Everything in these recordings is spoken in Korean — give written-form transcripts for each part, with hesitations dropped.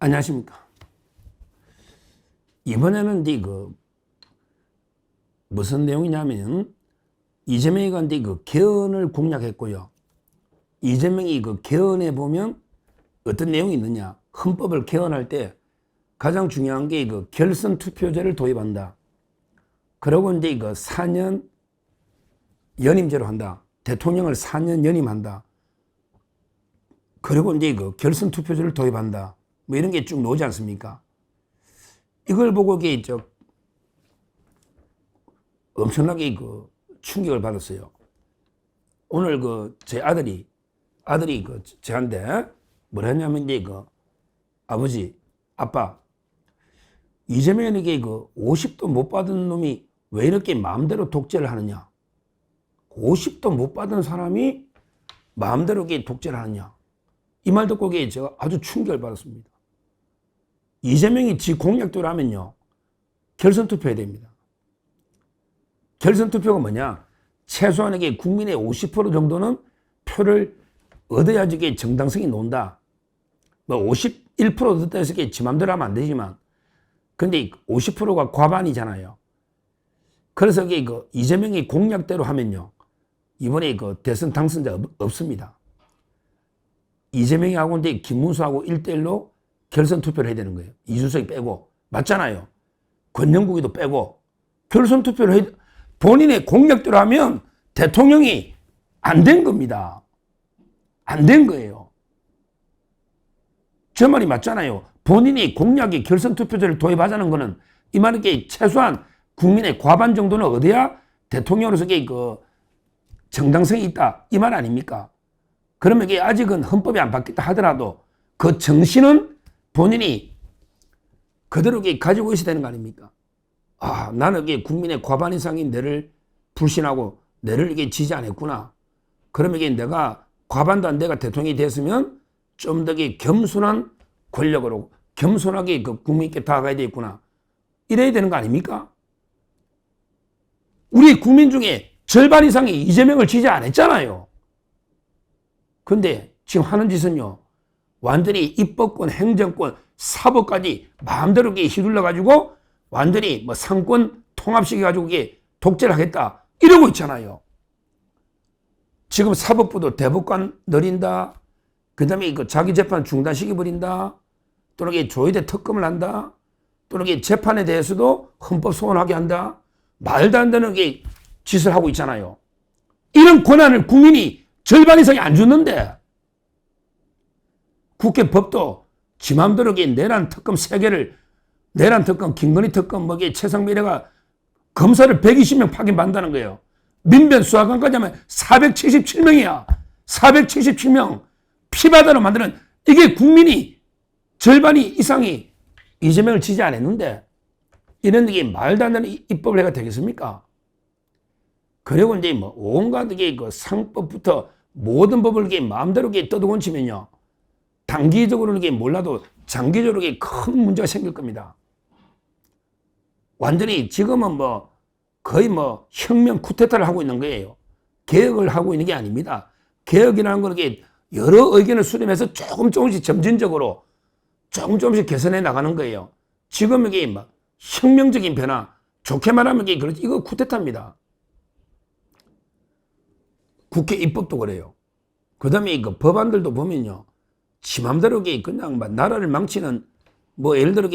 안녕하십니까. 이번에는 무슨 내용이냐면, 이재명이가 개헌을 공약했고요. 이재명이 개헌에 보면 어떤 내용이 있느냐. 헌법을 개헌할 때 가장 중요한 게 결선 투표제를 도입한다. 그리고 4년 연임제로 한다. 대통령을 4년 연임한다. 그리고 결선 투표제를 도입한다. 뭐 이런 게 쭉 나오지 않습니까? 이걸 보고 엄청나게 충격을 받았어요. 오늘 제 아들이 저한테 뭐라 했냐면 아버지, 아빠, 이재명에게 50도 못 받은 놈이 왜 이렇게 마음대로 독재를 하느냐? 50도 못 받은 사람이 마음대로 독재를 하느냐? 이 말 듣고 제가 아주 충격을 받았습니다. 이재명이 지 공약대로 하면요, 결선 투표해야 됩니다. 결선 투표가 뭐냐? 최소한 국민의 50% 정도는 표를 얻어야지 정당성이 논다. 뭐 51% 얻었다 해서 지 맘대로 하면 안 되지만, 근데 50%가 과반이잖아요. 그래서 이재명이 공약대로 하면요, 이번에 대선 당선자 없습니다. 이재명이하고 김문수하고 1대1로 결선 투표를 해야 되는 거예요. 이준석이 빼고. 맞잖아요. 권영국이도 빼고. 결선 투표를 해야, 본인의 공약대로 하면 대통령이 안 된 겁니다. 안 된 거예요. 저 말이 맞잖아요. 본인이 공약이 결선 투표제를 도입하자는 거는 이 말은 최소한 국민의 과반 정도는 얻어야 대통령으로서 정당성이 있다. 이 말 아닙니까? 그러면 아직은 헌법이 안 바뀌었다 하더라도 그 정신은 본인이 그대로 가지고 있어야 되는 거 아닙니까? 아, 나는 국민의 과반 이상이 내를 불신하고 내를 지지 안 했구나. 그러면 내가 과반도 안 돼가 대통령이 됐으면 좀 더 겸손한 권력으로 겸손하게 국민께 다가가야 되겠구나. 이래야 되는 거 아닙니까? 우리 국민 중에 절반 이상이 이재명을 지지 안 했잖아요. 근데 지금 하는 짓은요, 완전히 입법권, 행정권, 사법까지 마음대로 휘둘러가지고 완전히 뭐 상권 통합시켜가지고 독재를 하겠다. 이러고 있잖아요. 지금 사법부도 대법관 늘린다. 그 다음에 자기 재판 중단시켜버린다. 또는 조의대 특검을 한다. 또는 재판에 대해서도 헌법 소원하게 한다. 말도 안 되는 짓을 하고 있잖아요. 이런 권한을 국민이 절반 이상이 안 줬는데, 국회 법도 지 맘대로 내란 특검 3개를, 내란 특검, 김건희 특검, 최상미래가 검사를 120명 파견받는다는 거예요. 민변 수사관까지 하면 477명이야. 477명. 피바다로 만드는, 이게 국민이 절반이 이상이 이재명을 지지 안 했는데, 이런 말도 안 되는 입법을 해가 되겠습니까? 그리고 뭐 온갖 상법부터 모든 법을 마음대로 떠들고 치면요, 단기적으로는 몰라도 장기적으로 큰 문제가 생길 겁니다. 완전히 지금은 거의 혁명 쿠데타를 하고 있는 거예요. 개혁을 하고 있는 게 아닙니다. 개혁이라는 건 여러 의견을 수렴해서 조금씩 점진적으로 조금씩 개선해 나가는 거예요. 지금 이게 혁명적인 변화, 좋게 말하면 그렇지, 이거 쿠데타입니다. 국회 입법도 그래요. 그 다음에 법안들도 보면요, 지 맘대로 그냥 나라를 망치는, 예를 들어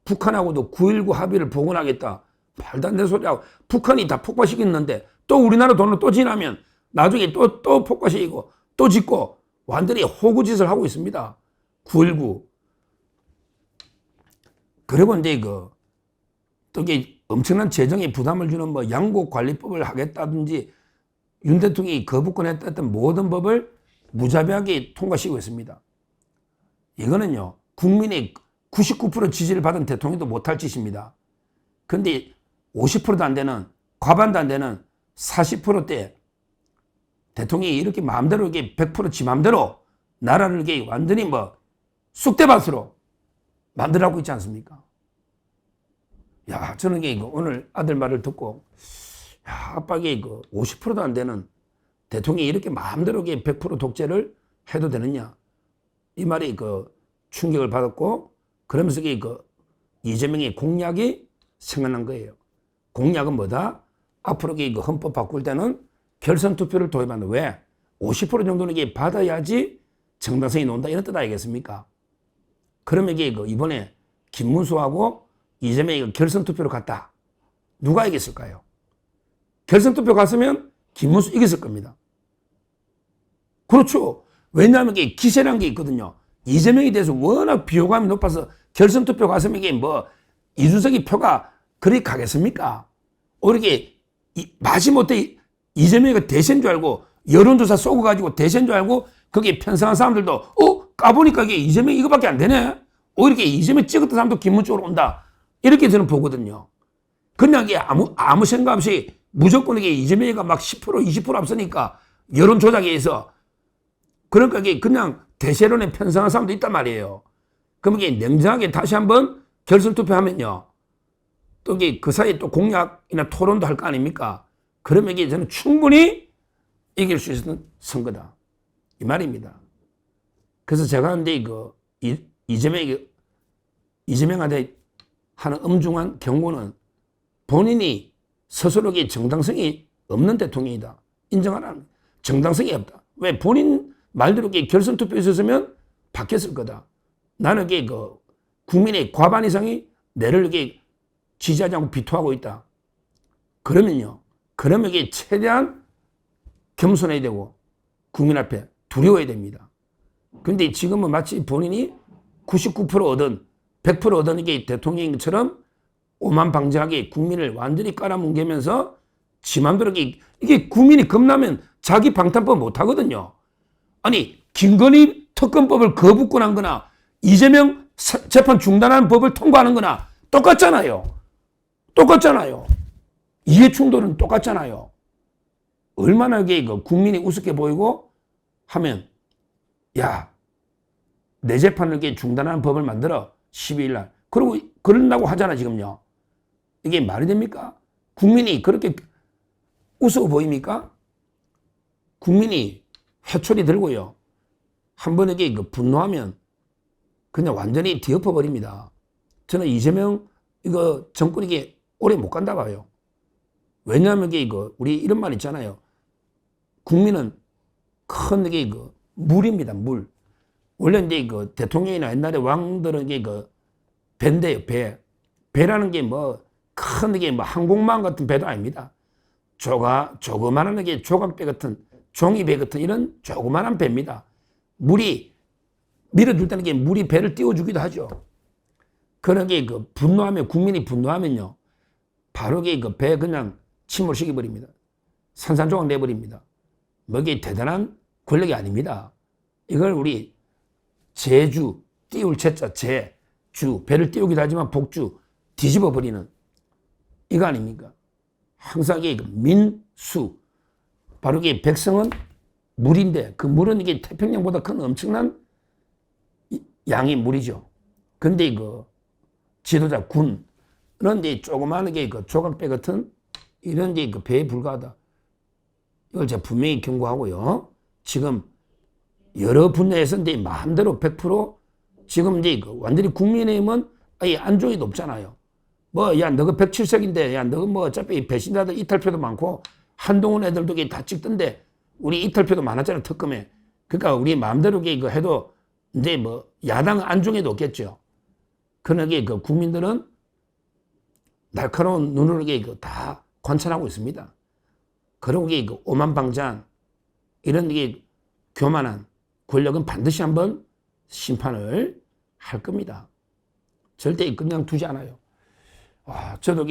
북한하고도 9.19 합의를 복원하겠다. 말도 안 되는 소리하고, 북한이 다 폭파시켰는데 또 우리나라 돈으로 또 지나면 나중에 또 폭파시키고 또 짓고 완전히 호구짓을 하고 있습니다. 9.19. 그리고 또 엄청난 재정에 부담을 주는 양국관리법을 하겠다든지, 윤 대통령이 거부권 했던 모든 법을 무자비하게 통과시키고 있습니다. 이거는요, 국민의 99% 지지를 받은 대통령도 못할 짓입니다. 근데 50%도 안 되는, 과반도 안 되는 40%대 대통령이 이렇게 마음대로 100% 지 마음대로 나라를 완전히 쑥대밭으로 만들어가고 있지 않습니까? 야, 저는 오늘 아들 말을 듣고, 야, 아빠에게 50%도 안 되는 대통령이 이렇게 마음대로 100% 독재를 해도 되느냐? 이 말이 충격을 받았고, 그러면서 그 이재명의 공약이 생각난 거예요. 공약은 뭐다? 앞으로 그 헌법 바꿀 때는 결선 투표를 도입한다. 왜? 50% 정도는 이게 받아야지 정당성이 논다. 이런 뜻 아니겠습니까? 그러면 이게 이번에 김문수하고 이재명이 결선 투표로 갔다. 누가 이겼을까요? 결선 투표 갔으면 김문수 이겼을 겁니다. 그렇죠. 왜냐하면 이게 기세라는 게 있거든요. 이재명에 대해서 워낙 비호감이 높아서 결선 투표 갔으면 이게 뭐 이준석이 표가 그리 가겠습니까? 오히려 마지못해 이재명이가 대세인 줄 알고 여론조사 쏘고가지고 대세인 줄 알고 거기에 편성한 사람들도 까보니까 이게 이재명이 이거밖에 안 되네. 오히려 이재명 찍었던 사람도 김문수 쪽으로 온다. 이렇게 저는 보거든요. 그냥 이게 아무 생각 없이 무조건 이게 이재명이가 막 10% 20% 앞서니까 여론 조작에 의해서 그러니까 이게 그냥 대세론에 편성한 사람도 있단 말이에요. 그럼 이게 냉정하게 다시 한번 결선 투표하면요. 또 이게 그 사이에 또 공약이나 토론도 할 거 아닙니까? 그러면 이게 저는 충분히 이길 수 있는 선거다. 이 말입니다. 그래서 제가 근데 이재명한테 하는 엄중한 경고는 본인이 스스로에게 정당성이 없는 대통령이다. 인정하라는 정당성이 없다. 왜? 본인 말대로 결선 투표에 있었으면 바뀌었을 거다. 나는 국민의 과반 이상이 내를 지지하지 않고 비토하고 있다. 그러면 이게 최대한 겸손해야 되고 국민 앞에 두려워야 됩니다. 그런데 지금은 마치 본인이 99% 얻은 100% 얻은 이게 대통령인 것처럼 오만방자하게 국민을 완전히 깔아뭉개면서 지 맘대로 이게 국민이 겁나면 자기 방탄법 못 하거든요. 아니 김건희 특검법을 거부권한 거나 이재명 재판 중단하는 법을 통과하는 거나 똑같잖아요. 이해충돌은 똑같잖아요. 얼마나 국민이 우습게 보이고 하면 야, 내 재판을 중단하는 법을 만들어 12일 날. 그러고 그런다고 하잖아 지금요. 이게 말이 됩니까? 국민이 그렇게 우스워 보입니까? 국민이 회초리 들고요. 한 번에 분노하면 그냥 완전히 뒤엎어 버립니다. 저는 이재명 정권이 오래 못 간다 봐요. 왜냐하면 우리 이런 말 있잖아요. 국민은 큰 물입니다. 물. 원래 이제 대통령이나 옛날에 왕들은 배인데요. 배라는 게 큰 항공모함 같은 배도 아닙니다. 조그만한 조각배 같은 종이배 같은 이런 조그만한 배입니다. 물이 밀어줄 때는 물이 배를 띄워주기도 하죠. 그런 분노하면 국민이 분노하면요. 바로 배 그냥 침몰시켜 버립니다. 산산조각 내버립니다. 이게 대단한 권력이 아닙니다. 이걸 우리 제주 띄울 채자 제주 배를 띄우기도 하지만 복주 뒤집어 버리는 이거 아닙니까? 항상 민수 바로 백성은 물인데 그 물은 태평양보다 큰 엄청난 양의 물이죠. 근데 지도자 군은 조그마한 조각배 같은 이런 배에 불과하다. 이걸 제가 분명히 경고하고요. 지금 여러 분야에서 마음대로 100% 지금 완전히 국민의힘은 아예 안종이 높잖아요. 야, 너가 107석인데, 야, 너가 어차피 배신자들 이탈표도 많고, 한동훈 애들도 다 찍던데, 우리 이탈표도 많았잖아요, 특검에. 그러니까 우리 마음대로 해도, 이제 야당 안중에도 없겠죠. 그러나 국민들은 날카로운 눈으로 다 관찰하고 있습니다. 그리고 오만방자한, 이런 교만한 권력은 반드시 한번 심판을 할 겁니다. 절대 그냥 두지 않아요. 저도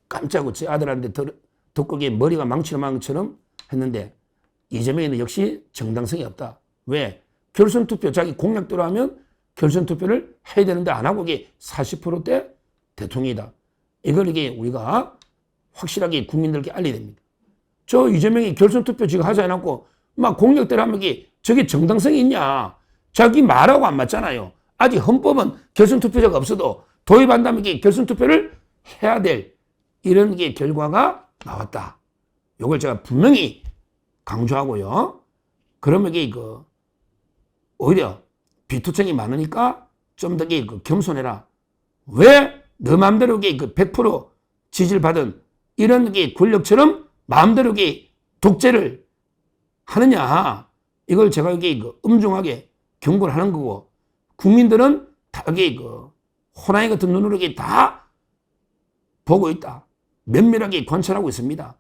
깜짝 제 아들한테 듣고 머리가 망치는 했는데 이재명에는 역시 정당성이 없다. 왜? 결선 투표 자기 공약대로 하면 결선 투표를 해야 되는데 안 하고 40%대 대통령이다. 이걸 우리가 확실하게 국민들께 알려야 됩니다. 저 이재명이 결선 투표 지금 하지 않았고 막 공약대로 하면 저게 정당성이 있냐? 자기 말하고 안 맞잖아요. 아직 헌법은 결선 투표자가 없어도 도입한다면 결선 투표를 해야 될 이런 결과가 나왔다. 이걸 제가 분명히 강조하고요. 그러면 오히려 비투청이 많으니까 좀 더 겸손해라. 왜 너 마음대로 100% 지지를 받은 이런 권력처럼 마음대로 독재를 하느냐. 이걸 제가 여기 엄중하게 경고를 하는 거고, 국민들은 다 호랑이 같은 눈으로 다 보고 있다. 면밀하게 관찰하고 있습니다.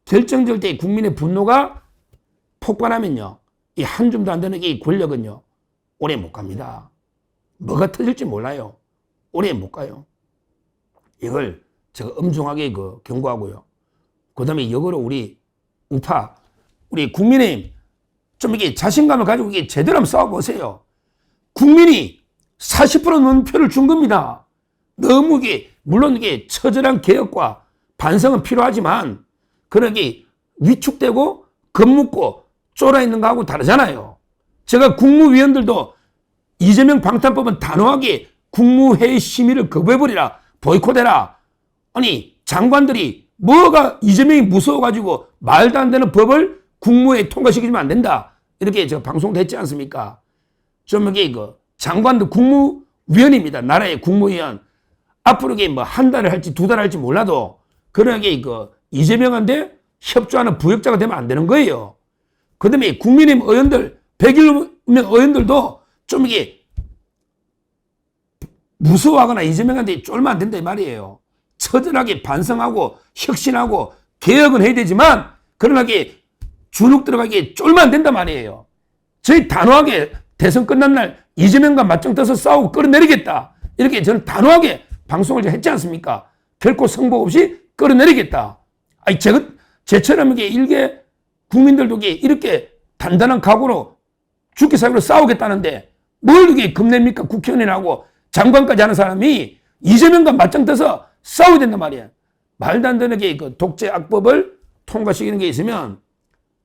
결정적 때 국민의 분노가 폭발하면요, 이 한 줌도 안 되는 이 권력은요, 오래 못 갑니다. 뭐가 터질지 몰라요. 오래 못 가요. 이걸 제가 엄중하게 경고하고요. 그 다음에 역으로 우리 우파, 우리 국민의힘 좀 자신감을 가지고 제대로 한번 싸워보세요. 국민이 40% 넘는 표를 준 겁니다. 너무 물론 처절한 개혁과 반성은 필요하지만, 그런 위축되고 겁먹고 쫄아있는 거하고 다르잖아요. 제가 국무위원들도 이재명 방탄법은 단호하게 국무회의 심의를 거부해버리라, 보이콧해라. 아니, 장관들이 뭐가 이재명이 무서워가지고 말도 안 되는 법을 국무회의 통과시키면 안 된다. 이렇게 제가 방송도 했지 않습니까? 좀 장관도 국무위원입니다. 나라의 국무위원. 앞으로 한 달을 할지 두 달을 할지 몰라도, 그런 이재명한테 협조하는 부역자가 되면 안 되는 거예요. 그 다음에 국민의힘 의원들, 101명 의원들도 좀 무서워하거나 이재명한테 쫄면 안 된다 이 말이에요. 처절하게 반성하고 혁신하고 개혁은 해야 되지만, 그러나 주눅 들어가게 쫄면 안 된단 말이에요. 저희 단호하게 대선 끝난 날 이재명과 맞짱 떠서 싸우고 끌어내리겠다. 이렇게 저는 단호하게 방송을 했지 않습니까? 결코 성공 없이 끌어내리겠다. 아니, 제처럼 일개 국민들도 이렇게 단단한 각오로 죽기 살기로 싸우겠다는데, 뭘 이게 겁냅니까? 국회의원이라고 장관까지 하는 사람이 이재명과 맞짱 떠서 싸워야 된단 말이야. 말도 안 되는 독재 악법을 통과시키는 게 있으면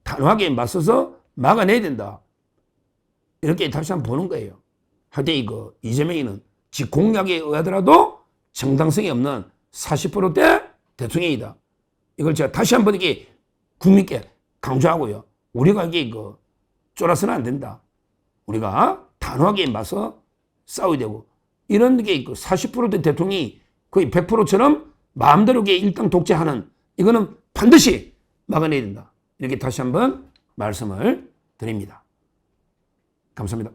단호하게 맞서서 막아내야 된다. 이렇게 다시 한번 보는 거예요. 하여튼 이재명이는 지 공약에 의하더라도 정당성이 없는 40%대 대통령이다. 이걸 제가 다시 한번 국민께 강조하고요. 우리가 쫄아서는 안 된다. 우리가 단호하게 맞서 싸워야 되고, 이런 40%대 대통령이 거의 100%처럼 마음대로 일당 독재하는, 이거는 반드시 막아내야 된다. 이렇게 다시 한번 말씀을 드립니다. 감사합니다.